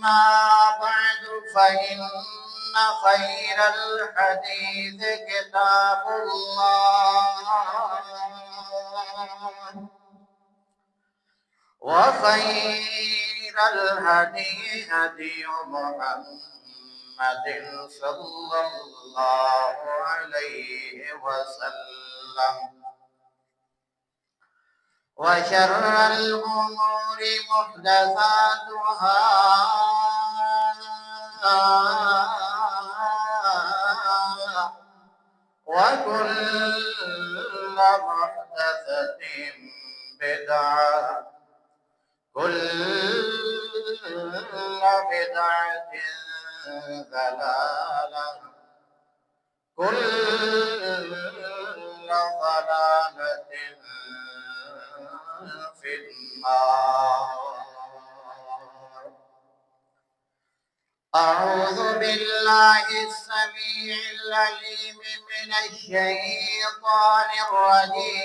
أما بعد فإن خير الحديث كتاب الله وخير الهدي هدي محمد صلى الله عليه وسلم وشر الأمور محدثاتها وكل محدثة بدعة كل بدعة ضلالة كل ضلالة في النار. أعوذ بالله السميع العليم من الشيطان الرجيم.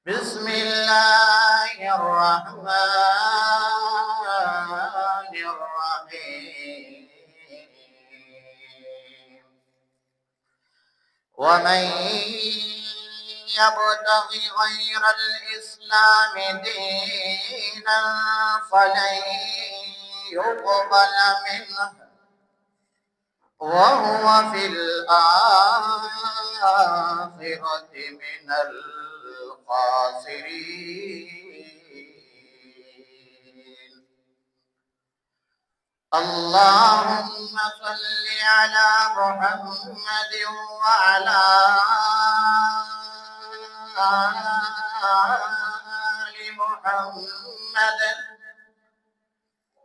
بسم الله الرحمن الرحيم. ومن يبتغ غير الإسلام دينا فلن يقبل منه وهو في الآخرة من الخاسرين. اللهم صل على محمد وعلى آل محمد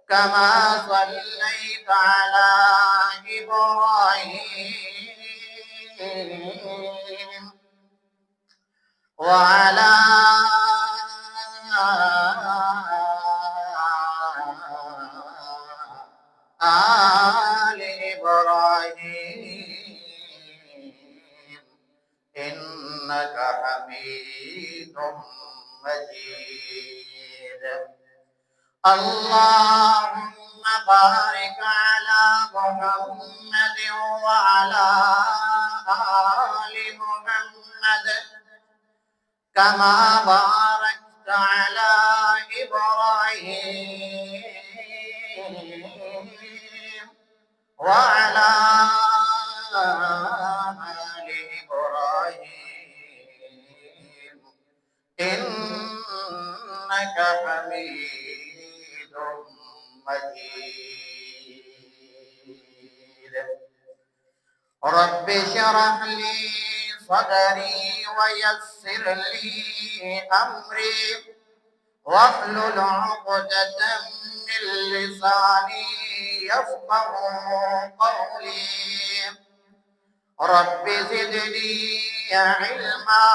كما صليت على إبراهيم وعلى آل إبراهيم إنك حميد مجيد. اللهم بارك على محمد وعلى آل محمد كما باركت على إبراهيم وعلى آل إبراهيم إنك حميد مجيد. رب اشرح لي صدري ويسر لي أمري واحلل عقدة من لساني يفقه قولي. رب زدني علما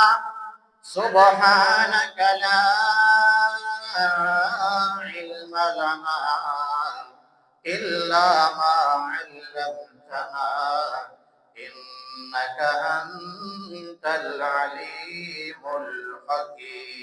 سبحانك لا علم لنا إلا ما علمتنا إنك أنت العليم الحكيم.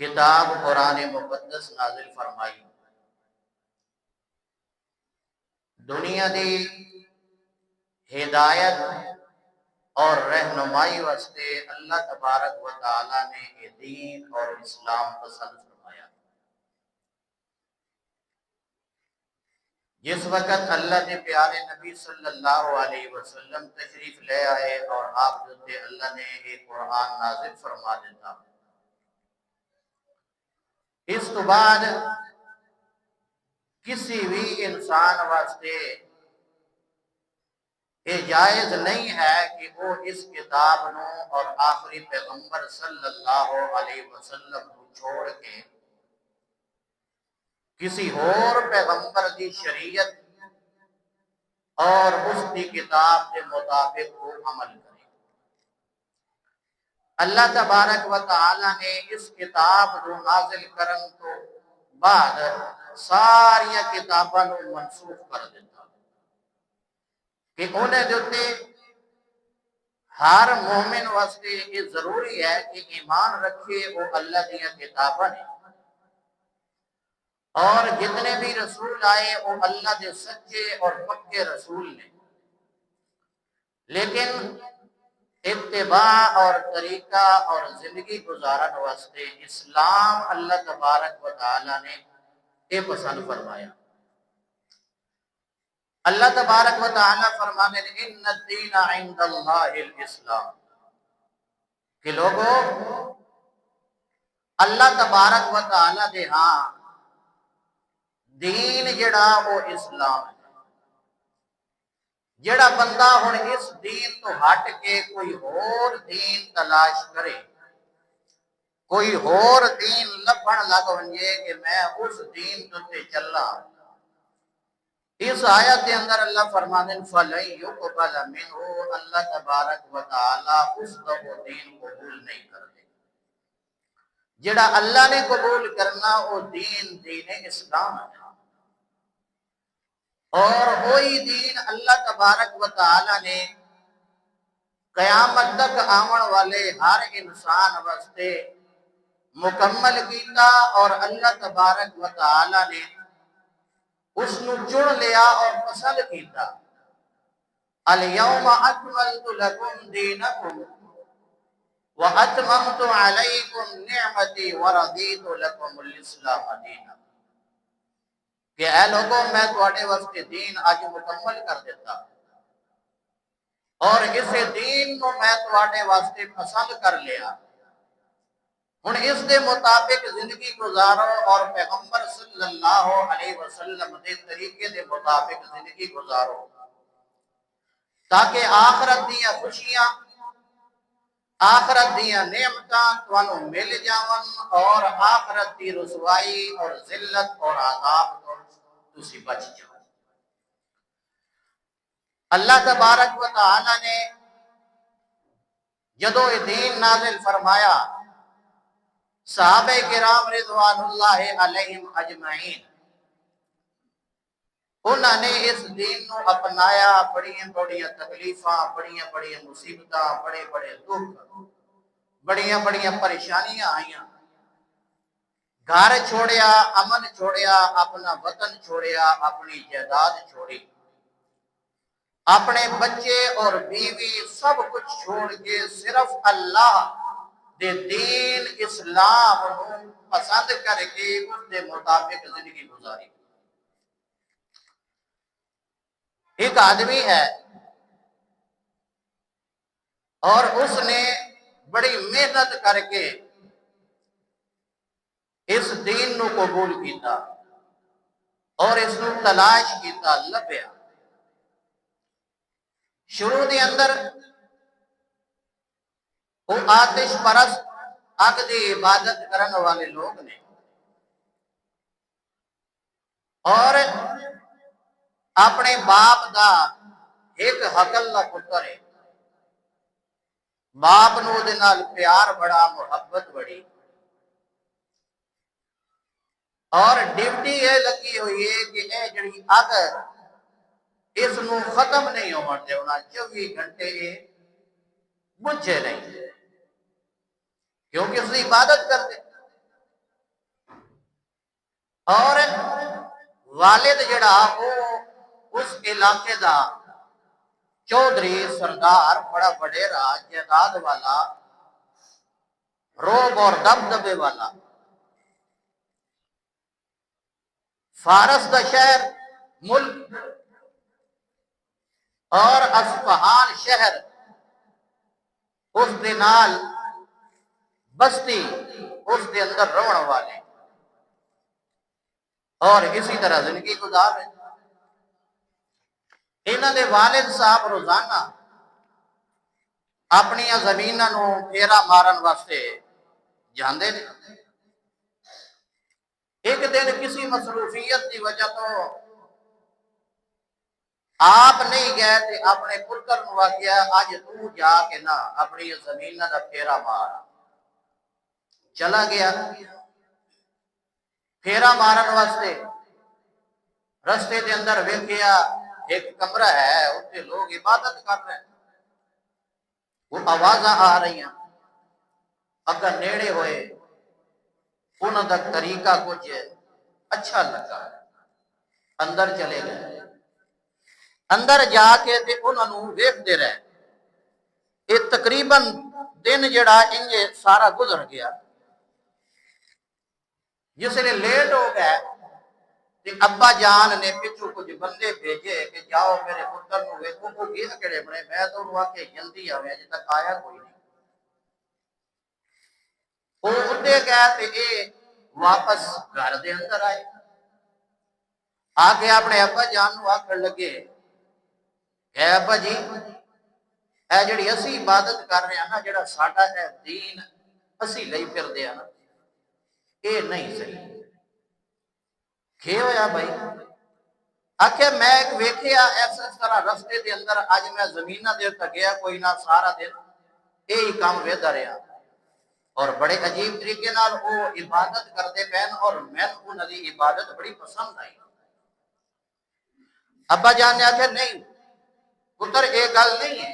کتاب قرآن مقدس نازل فرمائی، دنیا دی ہدایت اور رہنمائی واسطے اللہ تبارک و تعالی نے یہ دین اور اسلام پسند فرمایا۔ جس وقت اللہ کے پیارے نبی صلی اللہ علیہ وسلم تشریف لے آئے اور آپ جو تھے اللہ نے ایک قرآن نازل فرما دیتا، اس تو بعد کسی بھی انسان واسطے یہ جائز نہیں ہے کہ وہ اس کتاب نو اور آخری پیغمبر صلی اللہ علیہ وسلم کو چھوڑ کے کسی اور پیغمبر کی شریعت اور اس کی کتاب کے مطابق وہ عمل کرے۔ اللہ تبارک و تعالی نے اس کتاب کو نازل کرن تو بعد ساری کتاباں کو منسوخ کر دیتا کہ انہیں دیتے ہر مومن واسطے یہ ضروری ہے کہ ایمان رکھے وہ اللہ دیا کتاباں نے، اور جتنے بھی رسول آئے وہ اللہ کے سچے اور پکے رسول نے، لیکن اتباع اور طریقہ اور زندگی گزارن واسطے اسلام اللہ تبارک و تعالی نے یہ پسند فرمایا۔ اللہ تبارک و تعالی فرمانے ان الدین عند اللہ الاسلام کہ لوگوں اللہ تبارک و تعالی دے ہاں دین جڑا وہ اسلام ہے۔ جڑا بندہ ہن اس دین تو ہٹ کے کوئی اور دین تلاش کرے، کوئی اور دین لبھن لگ ونجے کہ میں اس دین تے چلا، اس آیت کے اندر اللہ فرمانے فَلَن يُقْبَلَ مِنْهُ، اللہ تبارک و تعالی اس کا وہ دین قبول نہیں کرتے۔ جڑا اللہ نے قبول کرنا وہ دین اسلام ہے، اور وہی دین اللہ تبارک و تعالی نے قیامت تک آمن والے ہر انسان واسطے مکمل کیتا، اور اللہ تبارک و تعالی نے اس نو چن لیا اور پسند کیتا۔ اليوم اکملت لکم دینکم واتممت علیکم نعمتی ورضیت لکم الاسلام دینا، کہ اے لوگوں میں تواڈے واسطے دین اج مکمل کر دیتا، اور اس دین کو میں تواڈے واسطے پسند کر لیا، ہن اس دے مطابق زندگی گزارو اور پیغمبر صلی اللہ علیہ وسلم دے طریقے دے مطابق زندگی گزارو، تاکہ آخرت دیاں خوشیاں، آخرت دیاں نعمتاں تانوں مل جاون، اور آخرت دی رسوائی اور ذلت اور عذاب تو تسی بچ جاؤ۔ اللہ تبارک و تعالی نے جدو یہ دین نازل فرمایا، صحابہ کرام رضوان اللہ علیہم اجمعین انہوں نے اس دین نو اپنایا، بڑیاں بڑیاں تکلیفاں، بڑیاں بڑیاں مصیبتاں، بڑے بڑے دکھ، بڑیاں بڑیاں پریشانیاں آئیاں، گھر چھوڑیا، امن چھوڑیا، اپنا وطن چھوڑیا، اپنی جائیداد چھوڑی، اپنے بچے اور بیوی سب کچھ چھوڑ کے صرف اللہ دے دین اسلام نو پسند کر کے اس دے مطابق زندگی گزاری۔ ایک آدمی ہے اور اس نے بڑی محنت کر کے اس دین نو قبول کیتا اور اس نو تلاش کیتا، لبیا۔ شروع دے اندر وہ آتش پرست اگ دی عبادت کرن والے لوگ نے، اور اپنے باپ دا ایک حقل دا پتر ہے، باپ نو دے نال پیار بڑا، محبت بڑی، اور ڈیوٹی یہ لگی ہوئی ہے کہ اے جڑی اگ اس نو ختم نہیں ہون دیونا، 24 گھنٹے بجھے نہیں، کیونکہ اس کی عبادت کرتے۔ اور والد جڑا وہ اس علاقے دا چودھری سردار بڑا وڈیرا جائیداد والا روب اور دبدبے والا فارس دا شہر ملک اور اصفہان شہر اس دے نال بستی اس دے اندر رہن والے اور اسی طرح زندگی گزار رہے انہاں دے والد صاحب روزانہ اپنی زمیناں نو پھیرا مارن واسطے جاندے نے ایک دن کسی مصروفیت کی وجہ تو آپ نہیں گئے تے اپنے پتر نو آکھیا اج تو جا کے نا اپنی زمیناں دا پھیرا مار چلا گیا پھیرا مارن واسطے رستے دے اندر ویکھیا ایک کمرہ ہے اتنے لوگ عبادت کر رہے ہیں وہ آوازاں آ رہی ہیں اگر نیڑے ہوئے انہوں دا طریقہ کچھ اچھا لگا اندر چلے گئے اندر جا کے تے انہوں نے ویکھدے رہے یہ تقریباً دن جڑا انجے سارا گزر گیا جس نے لیٹ ہو گئے تے ابا جان نے پچھو کچھ بندے بھیجے کہ جاؤ میرے پتر نو ویکھو وہ گیا کڑے بنے میں تو انہوں آکے جلدی آوے اجے تک آیا کوئی نہیں وہ اٹھے گئے تے اے واپس گھر دے اندر آئے آگے اپنے ابا جان نو آکھن لگے اے ابا جی اے جڑی اسی عبادت کر رہے ہیں نا جڑا ساڈا ہے دین اسی لئی پھر دے نا اے نہیں صحیح کھے ہویا بھائی آکھے میں ایک ویکھیا ایسا اس طرح رستے دے اندر آج میں زمینہ دیر تک گیا کوئی نہ سارا دن اے ہی کام ویدا رہا اور بڑے عجیب طریقے نال وہ عبادت کرتے پہن اور میں انہاں دی عبادت بڑی پسند آئی ابا جان نے آکھیا نہیں پتر اے گل نہیں ہے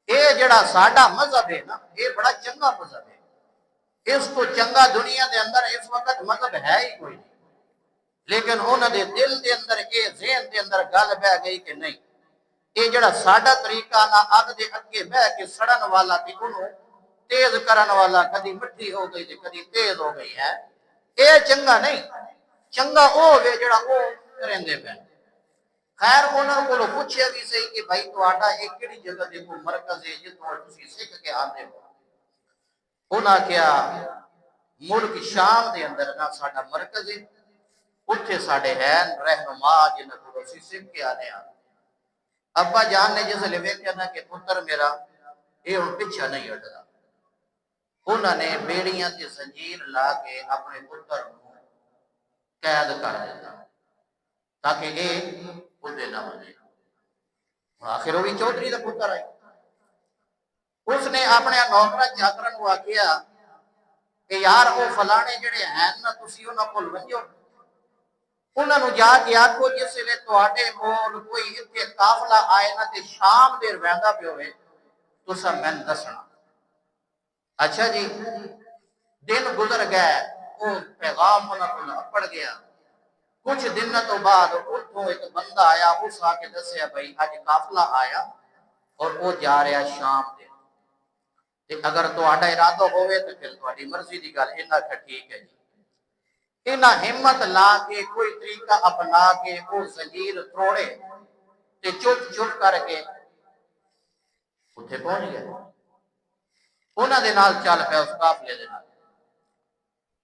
اے جڑا ساڈا مذہب ہے نا اے بڑا چنگا مذہب ہے اس کو چنگا دنیا دے اندر اس وقت مذہب ہے ہی کوئی نہیں لیکن انہوں دے دل دے اندر اے ذہن دے اندر گل بہ گئی کہ نہیں اے جڑا ساڈا طریقہ نہ اگ دے اگے بہ کے سڑن والا تے انہوں تیز کرن والا کدی مٹھی ہو گئی تے کدی تیز ہو گئی ہے اے چنگا نہیں چنگا او ہوے جڑا او کریندے پے خیر انہوں کو پوچھیا بھی صحیح کہ بھائی تہاڈا ایک کیڑی جگہ دے کوئی مرکز ہے جتھوں تسی سکھ کے آندے ہو انہاں کیا ملک شام دے اندر نا ساڈا مرکز ہے اتھے ساڈے ہیں رہنما جنہاں کو اسی سکھ کے آنے آ ابا جان نے جس لے ویکھیا نا کہ پتر میرا اے ہن پیچھے نہیں ہٹدا انہوں نے بیڑیاں تے زنجیر لا کے اپنے پتر کو قید کر دیتا تاکہ اے خودے نہ بنے آخر وہ چودھری کا پتر آئی اس نے اپنے نوکرا چاکرا کو آکھیا کہ یار وہ فلانے جڑے ہیں نا تسی انہاں کول ونجو انہاں نو جا کے آکھو جس ویلے تواڈے کول کوئی اتنے قافلہ آئے نا تے شام دیر ویندا پیا ہوئے تساں مینوں دسنا اچھا جی دن گزر گئے وہ پیغام انہاں کول اپڑ گیا کچھ دن تو بعد اتھوں ایک بندہ آیا اس آ کے دسیا بھائی اج قافلہ آیا اور وہ جا رہا شام دے اگر تہاڈا ارادہ ہوئے تو پھر تہاڈی مرضی دی گل انہاں کہ ٹھیک ہے جی انہاں ہمت لا کے کوئی طریقہ اپنا کے وہ زنجیر توڑے تے چپ چپ کر کے اتھے پہنچ گئے انہاں دے نال چل پیا اس قافلے دے نال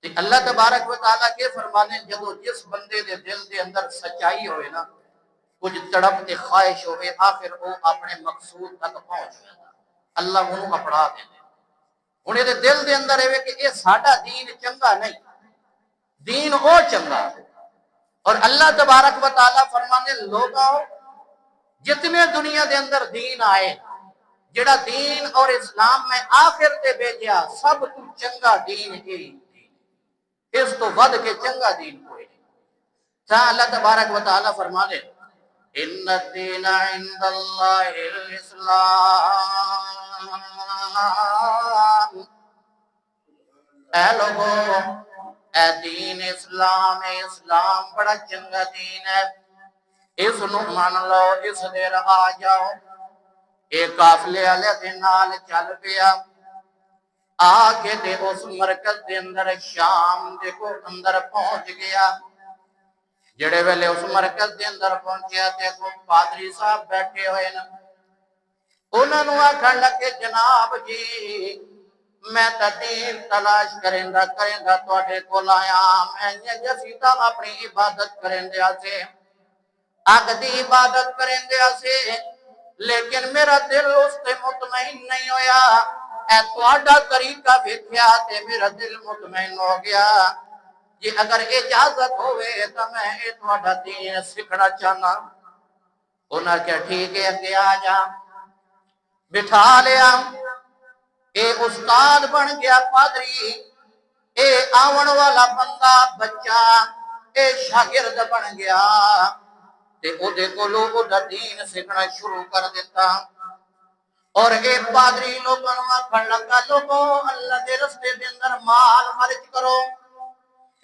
تے اللہ تبارک و تعالیٰ کے فرمانے جدو جس بندے دے دل دے اندر سچائی ہوئے نا کچھ تڑپ تے خواہش ہوئے آخر وہ اپنے مقصود تک پہنچ گیا اللہ انہوں اپڑا دے انہیں دے دل دے اندر ہے کہ یہ ساڈا دین چنگا نہیں دین او چنگا اور اللہ تبارک و تعالیٰ فرمانے لوگوں جتنے دنیا دے اندر دین آئے جڑا دین اور اسلام میں آخر تے بھیجیا سب تو چنگا دین ہے اس تو ود کے چنگا دین کوئی نہیں تھا اللہ تبارک و تعالیٰ فرمانے ان الدین عند اللہ الاسلام اے لوگوں اے دین اسلام ہے، اسلام بڑا چنگا دین ہے، اس نو مان لو، اس دے آ جاؤ۔ اے قافلے والے دے نال چل پیا، آ کے دے اس مرکز دے اندر شام دے کو اندر پہنچ گیا۔ جڑے ویلے اس مرکز دے اندر پہنچیا تے کو پادری صاحب بیٹھے ہوئے نا، انہاں نوں آکھن لگے جناب جی میں دین تلاش کریندا تواڈے کول آیا، میں جسیتا اپنی عبادت کریندیا سے، اگ دی عبادت کریندیا سے، لیکن میرا دل اس تے مطمئن نہیں ہویا، اے تواڈا طریقہ ویکھیا تے میرا دل مطمئن ہو گیا، جی اگر اجازت ہوئے تو میں اے تواڈا دین سیکھنا چاہنا۔ انہاں کہا ٹھیک ہے اگے آ جا، بٹھا لیا، اے استاد بن گیا پادری، اے آون والا بندہ بچہ، اے شاگرد بن گیا، تے او دے کولوں او دا دین سیکھنا شروع کر دیتا۔ اور اے پادری لوگوں نوں آکھن لگا لوگوں اللہ دے رستے دے اندر مال خرچ کرو،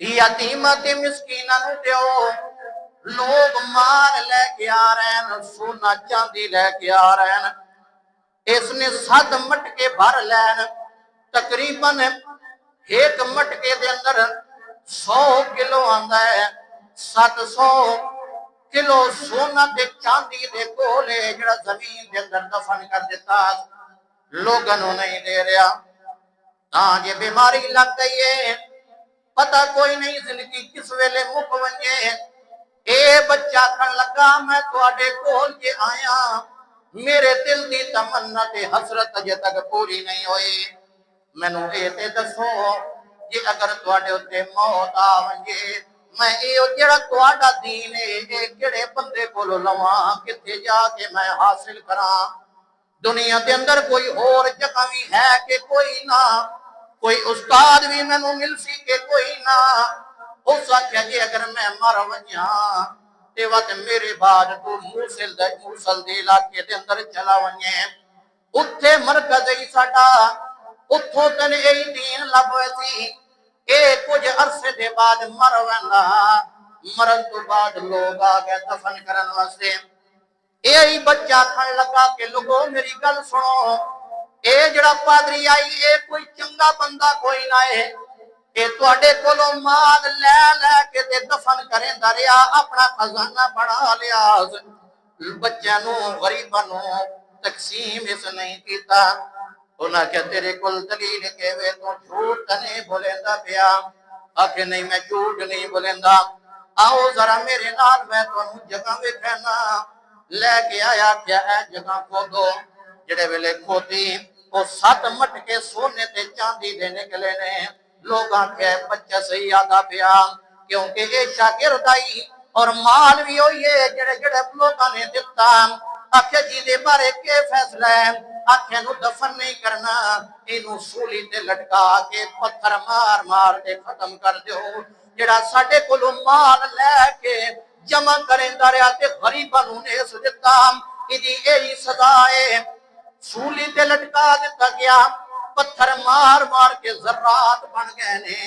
یتیماں تے مسکیناں نوں دیو۔ لوگ مال لے کے آ رہے ہیں، سونا چاندی لے کے آ رہے ہیں، اس نے 7 مٹکے بھر لین، تقریباً ایک مٹکے دے اندر 100 کلو آندا ہے، 700 کلو سونا تے چاندی دے کولے جڑا زمین دے اندر دفن کر دیتا، لوگاں نوں نہیں دے رہا۔ ہاں یہ بیماری لگ گئی ہے، پتہ کوئی نہیں زندگی کس ویلے مک ونجے۔ اے بچہ کھن لگا میں تواڈے کول کے آیا، میرے دل دی تمنا تے حسرت اجے تک پوری نہیں ہوئی، مینوں اے تے دسو جے اگر تواڈے اُتے موت آ ونجے میں اے جڑا تواڈا دین ہے اے کیڑے بندے کولوں لواں، کتے جا کے میں حاصل کراں؟ دنیا دے اندر کوئی اور جگہ بھی ہے کہ کوئی نہ، کوئی استاد بھی مینوں مل سی کہ کوئی نہ؟ اس آکھیا جی اگر میں مر ونجاں تے وقت میرے بعد تو موصل دے علاقے دے اندر چلا ونجے، اتھے مرکز ہی ساڈا، اتھوں تن اے دین لب سی، اے کچھ عرصے دے بعد مر ویندا، مرن تو بعد لوگ آ گئے دفن کرن واسطے۔ اے ہی بچہ کھن لگا کہ لوگوں میری گل سنو، اے جڑا پادری آئی اے کوئی چنگا بندہ کوئی نہ ہے، اے تواڈے کولوں مال لے لے کے تے دفن کریندا رہیا، اپنا خزانہ بنا لیا، بچیاں نوں غریباں نوں تقسیم اس نہیں کیتا۔ انہاں کہ تیرے کول دلیل کہ وے تو جھوٹ نہیں بولیندا پیا؟ آکھے نہیں میں جھوٹ نہیں بولیندا، آؤ ذرا میرے نال میں تانوں جگہ وکھانا۔ لے کے آیا کیا ہے جگہ کھودو، جڑے ویلے کھودی وہ 7 مٹکے سونے تے چاندی دے نکلے نے۔ لوگ آکھے بچہ صحیح آدا پیا، کیونکہ یہ شاگرد آئی اور مال بھی ہوئی ہے جڑے جڑے لوگاں نے دتا۔ آکھے جی دے بارے کے فیصلہ ہے؟ آکھے نو دفن نہیں کرنا، اینو سولی تے لٹکا کے پتھر مار مار کے ختم کر دیو۔ جڑا ساڈے کولوں مال لے کے جمع کریندا رہیا تے غریباں نوں نیس دتا، ایدی یہی سزا ہے۔ سولی تے لٹکا دیتا گیا، پتھر مار مار کے ذرات بن گئے نے۔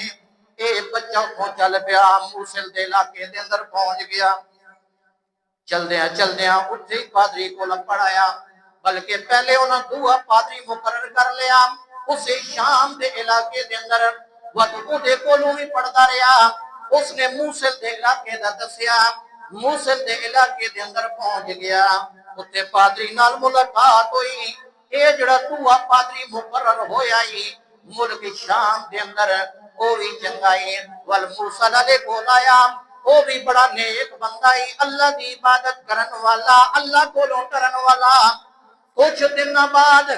اے بچہ کو چل پیا، موصل دے علاقے دے اندر پہنچ گیا۔ چلدیاں اتھے پادری کو پڑھایا، بلکہ پہلے انہاں دعا پادری مقرر کر لیا، اسے شام دے علاقے دے اندر وقت دے کولوں بھی پڑھدا رہیا۔ اس نے موصل دے علاقے دا دسیا، موصل دے علاقے دے اندر پہنچ گیا، اتھے پادری نال ملاقات ہوئی۔ اے جڑا دعا پادری مقرر ہویا ہی ملک شام دے اندر او بھی چنگائی والموصل علیہ کو لایا، او بھی بڑا نیک بندہ ہی، اللہ دی عبادت کرن والا، اللہ کو ڈرن والا۔ کچھ دن بعد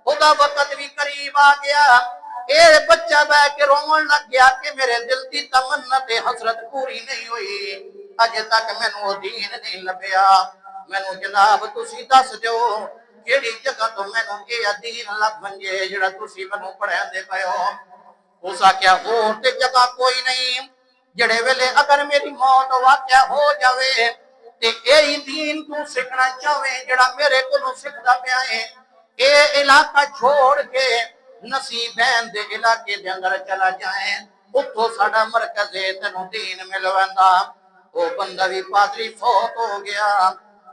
خدا وقت بھی قریب آ گیا، اے بچہ بہ کے رومن لگ گیا کہ میرے دل کی تمنا تے حسرت پوری نہیں ہوئی، اجے تک مینوں دین نہیں لبیا، مینوں جناب تسی دس دیو کیڑی جگہ تو مینوں اے دین لب ونجے جڑا تسی مینوں پڑھاندے پئے ہو۔ اس آکھیا ہور تے جگہ کوئی نہیں، جڑے ویلے اگر میری موت واقع ہو جاوے تے اے دین تو سیکھنا چاہویں جڑا میرے کولوں سکھدا پیا ہے، اے علاقہ چھوڑ کے نصیبین دے علاقے دے اندر چلا جائیں، اتوں ساڈا مرکز ہے تینوں دین مل ویندا وہ بندہ بھی پادری فوت ہو گیا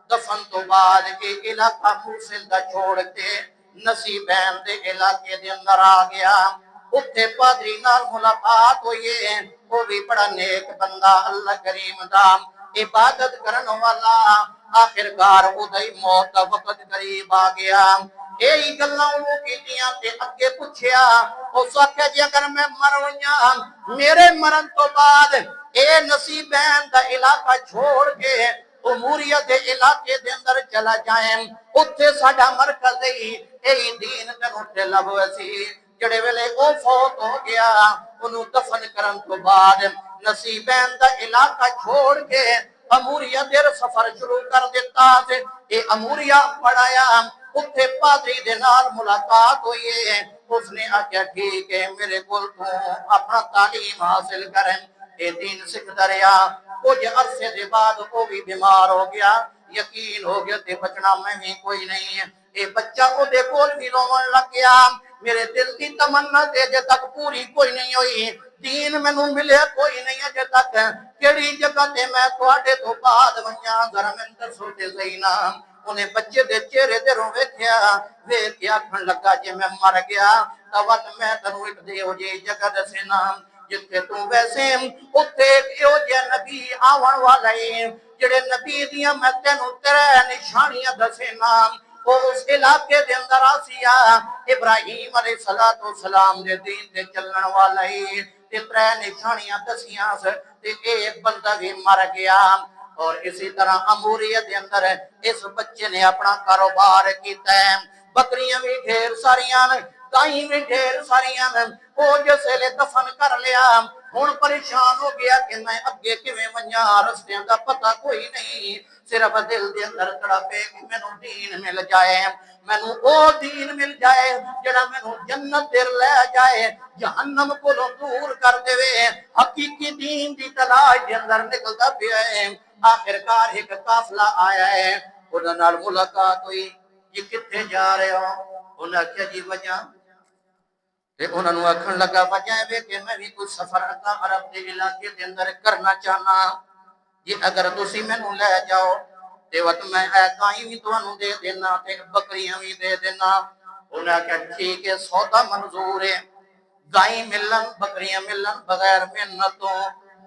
دفن تو بعد یہ علاقہ موصل دا چھوڑ کے نصیبین دے علاقے دے اندر آ گیا اتھے پادری نال ملاقات ہوئی ہے وہ بھی بڑا نیک بندہ اللہ کریم دا عبادت کرن والا آخرکار ادھائی موت دا وقت قریب آ گیا یہی گلاں انہوں کیتیاں تے اگے پوچھیا اس آکھیا جی اگر میں مر گیا میرے مرن تو بعد اے نصیبین دا علاقہ چھوڑ کے اموریت دے علاقے دے اندر چلا جائیں اتھے ساڈا مرکز اے دین تینوں تے لب ویسی جڑے ویلے او فوت ہو گیا انہوں دفن کرن تو بعد نصیبین دا علاقہ چھوڑ کے اموریہ دیر سفر شروع کر دیتا سے اے اموریہ پڑھایا اتھے پادری دے نال ملاقات ہوئی ہے اس نے آکھیا ٹھیک ہے میرے کول تو اپنا تعلیم حاصل کریں اے دین سکھ دریا کچھ عرصے دے بعد وہ بھی بیمار ہو گیا یقین ہو گیا تے بچنا میں بھی کوئی نہیں ہے اے بچہ کو دے کول بھی روون لگ گیا میرے دل کی تمنا تے جے تک پوری کوئی نہیں ہوئی دین میں ملے کوئی نہیں ہے جے تک کیڑی جگہ تے میں تواڈے تو بعد ونجاں ذرا میں دسو تے زینا انہیں بچے دے چہرے تے رو ویکھیا کھن لگا جے میں مر گیا تا وقت میں تینوں ایک دیو جی جگہ دسنا جتھے تو ویسے اتھے ایو جے نبی آون والا ہے جڑے نبی دیاں میں تینوں تیرے نشانیاں دسنا وہ اس علاقے دے اندر آسیا ابراہیم علیہ السلام دے دین تے چلن والا ہے تے ترے نشانیاں دسیاں تے ایک بندہ بھی مر گیا اور اسی طرح اموریت دے اندر اس بچے نے اپنا کاروبار کیتا ہے بکریاں بھی ڈھیر ساریاں گائیں بھی ڈھیر ساریاں وہ جسے لے دفن کر لیا ہن پریشان ہو گیا کہ میں اگے کیویں ونجاں رستیاں دا پتہ کوئی نہیں صرف دل دے اندر تڑپے کہ مینوں دین مل جائے مینوں او دین مل جائے جڑا مینوں جنت دے لے جائے جہنم کو دور کر دے حقیقی دین دی تلاش دے اندر نکلدا پیا ہے آخرکار ایک قافلہ آیا ہے انہاں نال ملاقات ہوئی یہ کتھے جا رہے ہو انہاں کیا جی وجہ تے انہاں نوں آکھن لگا وجہ ہے کہ میں بھی کوئی سفر اتا عرب دے علاقے دے اندر کرنا چاہنا جی اگر تسی مینوں لے جاؤ تے وقت میں گائیں بھی تانوں دے دینا تے بکریاں بھی دے دینا انہاں کہا ٹھیک ہے سودا منظور ہے گائیں ملن بکریاں ملن بغیر محنتوں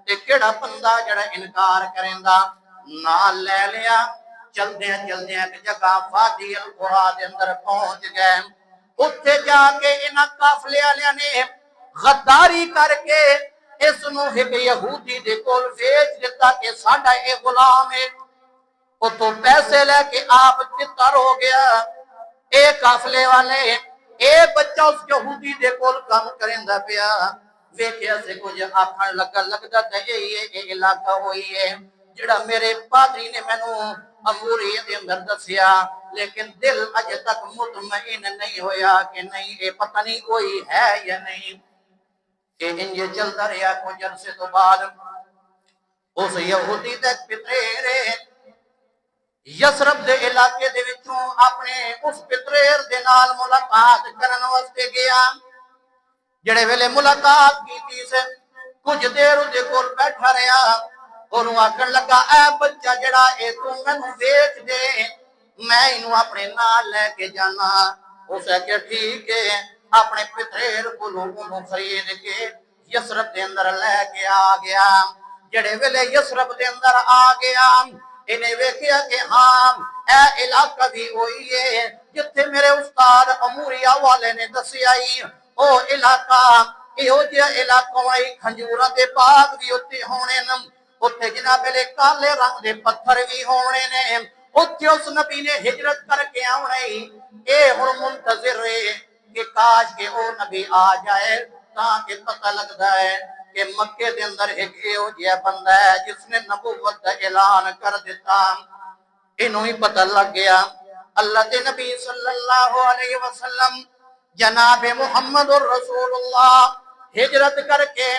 تے کیڑا بندہ جڑا انکار کریندا نال لے لیا چلدیاں ایک جگہ وادی القرا دے اندر پہنچ گئے اتھے جا کے انہاں قافلے والیاں نے غداری کر کے اس نو ایک یہودی دے کول بھیج دیتا کہ ساڈا اے غلام ہے او تو پیسے لے کے آپ تتر ہو گیا اے قافلے والے اے بچہ اس یہودی دے کول کام کریندا پیا ویکھیا سے کچھ آکھن لگدا تے اے علاقہ ہوئی ہے جڑا میرے پادری نے مینوں اموری دے اندر دسیا لیکن دل اج تک مطمئن نہیں ہویا کہ نہیں اے پتہ نہیں کوئی ہے یا نہیں کہ انج چلدا رہیا کچھ عرصے تو بعد اس یہودی دے پترے یسرب دے علاقے دے وچوں اپنے اس پتریر دے نال ملاقات کرن واسطے گیا جڑے ویلے ملاقات کیتی سے کچھ دیر دے کول بیٹھا رہیا اور وہ آکھن لگا اے بچہ جڑا اے تو مینوں ویچ دے میں انہوں اپنے نال لے کے جانا اسے کہ ٹھیک ہے اپنے پتریر کو لوگوں کو خرید کے یسرب دے اندر لے کے آ گیا جڑے ویلے یسرب دے اندر آ گیا انہیں ویکھیا کہ ہاں اے علاقہ بھی ہوئی ہے جتھے میرے استاد اموریہ والے نے دسیا او علاقہ ایہو جہا علاقہ وائی کھنجوراں دے باغ بھی اتنے ہونے اتنے جناب لے کالے رنگ دے پتھر بھی ہونے نے اتنے اس نبی نے ہجرت کر کے آنے اے ہن منتظر رہے کہ کاش کہ او نبی آ جائے تاکہ پتہ لگتا ہے کہ مکے دے اندر ایک ایہو جہا بندہ ہے جس نے نبوت کا اعلان کر دیتا انہوں ہی پتہ لگ گیا اللہ دے نبی صلی اللہ علیہ وسلم جناب محمد الرسول اللہ ہجرت کر کے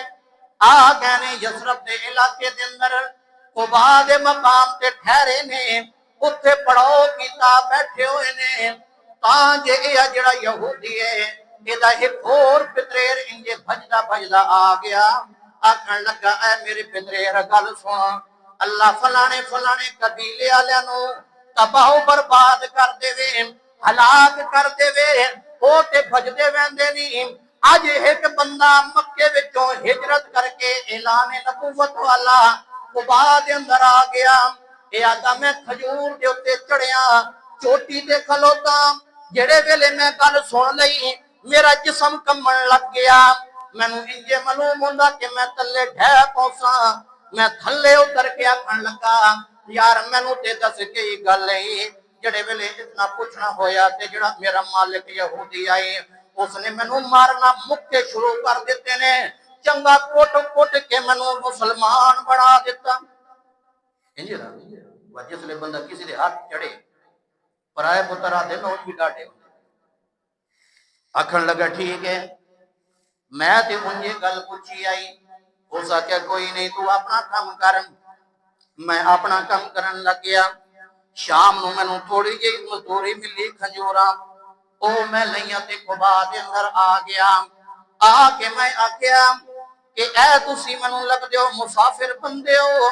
آ گئے نے یسرب دے علاقے دے اندر قبا دے مقام تے ٹھہرے نے اتھے پڑھاؤ کیتا بیٹھے ہوئے نے تاں جے اے جڑا یہودی ہے ਇਹਦਾ ਇੱਕ ਹੋਰ ਪਿਤਰੇਰ ਇੰਜੇ ਭਜਦਾ ਭਜਦਾ ਆ ਗਿਆ ਆਖਣ ਲੱਗਾ ਐ ਮੇਰੇ ਪਿਤਰੇਰ ਗੱਲ ਸੁਣ ਅੱਲਾ ਫਲਾਣੇ ਫਲਾਣੇ ਕਬੀਲੇ ਵਾਲਿਆਂ ਨੂੰ ਤਬਾਹ ਬਰਬਾਦ ਕਰ ਦੇਵੇ ਹਲਾਕ ਕਰ ਦੇਵੇ ਉਹ ਤੇ ਭਜਦੇ ਵੈਂਦੇ ਨਹੀਂ ਅੱਜ ਇੱਕ ਬੰਦਾ ਮੱਕੇ ਵਿੱਚੋਂ ਹਿਜਰਤ ਕਰਕੇ ਐਲਾਨ ਨਬੂਵਤ ਵਾਲਾ ਕੁਬਾ ਦੇ ਅੰਦਰ ਆ ਗਿਆ ਇਹ ਆਦਾ ਮੈਂ ਖਜੂਰ ਦੇ ਉੱਤੇ ਚੜਿਆ ਚੋਟੀ ਤੇ ਖਲੋਤਾ ਜਿਹੜੇ ਵੇਲੇ ਮੈਂ ਗੱਲ ਸੁਣ ਲਈ ਮੇਰਾ ਜਿਸਮ ਕੰਬਣ ਲੱਗ ਗਿਆ ਮੈਨੂੰ ਇੰਜੇ ਮਾਲੂਮ ਹੁੰਦਾ ਕਿ ਮੈਂ ਥੱਲੇ ਢਹਿ ਪਹੁੰਚਾਂ ਮੈਂ ਥੱਲੇ ਉਤਰ ਕੇ ਆਖਣ ਲੱਗਾ ਯਾਰ ਮੈਨੂੰ ਤੇ ਦੱਸ ਕੀ ਗੱਲ ਹੈ ਜਿਹੜੇ ਵੇਲੇ ਇਤਨਾ ਪੁੱਛਣਾ ਹੋਇਆ ਤੇ ਜਿਹੜਾ ਮੇਰਾ ਮਾਲਿਕ ਯਹੂਦੀ ਆਏ ਉਸਨੇ ਮੈਨੂੰ ਮਾਰਨਾ ਮੁੱਕੇ ਸ਼ੁਰੂ ਕਰ ਦਿੱਤੇ ਨੇ ਚੰਗਾ ਕੁੱਟ ਕੁੱਟ ਕੇ ਮੈਨੂੰ ਮੁਸਲਮਾਨ ਬਣਾ ਦਿੱਤਾ ਇੰਜੇ ਦਾ ਜਿਸਲੇ ਬੰਦਾ ਕਿਸੇ ਦੇ ਹੱਥ ਚੜੇ ਪਰਾਏ ਪੁੱਤਰ ਆਦੇ ਨੌਜ ਵੀ ਡਾਟੇ ਆਖਣ ਲੱਗਾ ਠੀਕ ਹੈ ਮੈਂ ਤੇ ਉਹਨੇ ਗੱਲ ਪੁੱਛੀ ਆਈ ਹੋ ਸਕਿਆ ਕੋਈ ਨਹੀਂ ਤੂੰ ਆਪਣਾ ਕੰਮ ਕਰ ਮੈਂ ਆਪਣਾ ਕੰਮ ਕਰਨ ਲੱਗਿਆ ਸ਼ਾਮ ਨੂੰ ਮੈਨੂੰ ਥੋੜੀ ਜਿਹੀ ਮਜ਼ਦੂਰੀ ਮਿਲੀ ਖਜੂਰਾਂ ਉਹ ਮੈਂ ਲਈਆਂ ਤੇ ਕੁਬਾ ਦੇ ਅੰਦਰ ਆ ਗਿਆ ਆ ਕੇ ਮੈਂ ਆਖਿਆ ਕਿ ਐ ਤੁਸੀਂ ਮੈਨੂੰ ਲੱਗਦੇ ਹੋ ਮੁਸਾਫਿਰ ਬੰਦੇ ਹੋ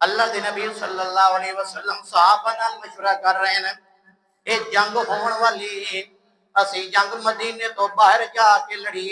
اللہ دے نبی صلی اللہ علیہ وسلم صحابہ نال مشورہ کر رہے ہیں اے جنگ ہون والی اسی جنگ مدینے تو باہر جا کے لڑی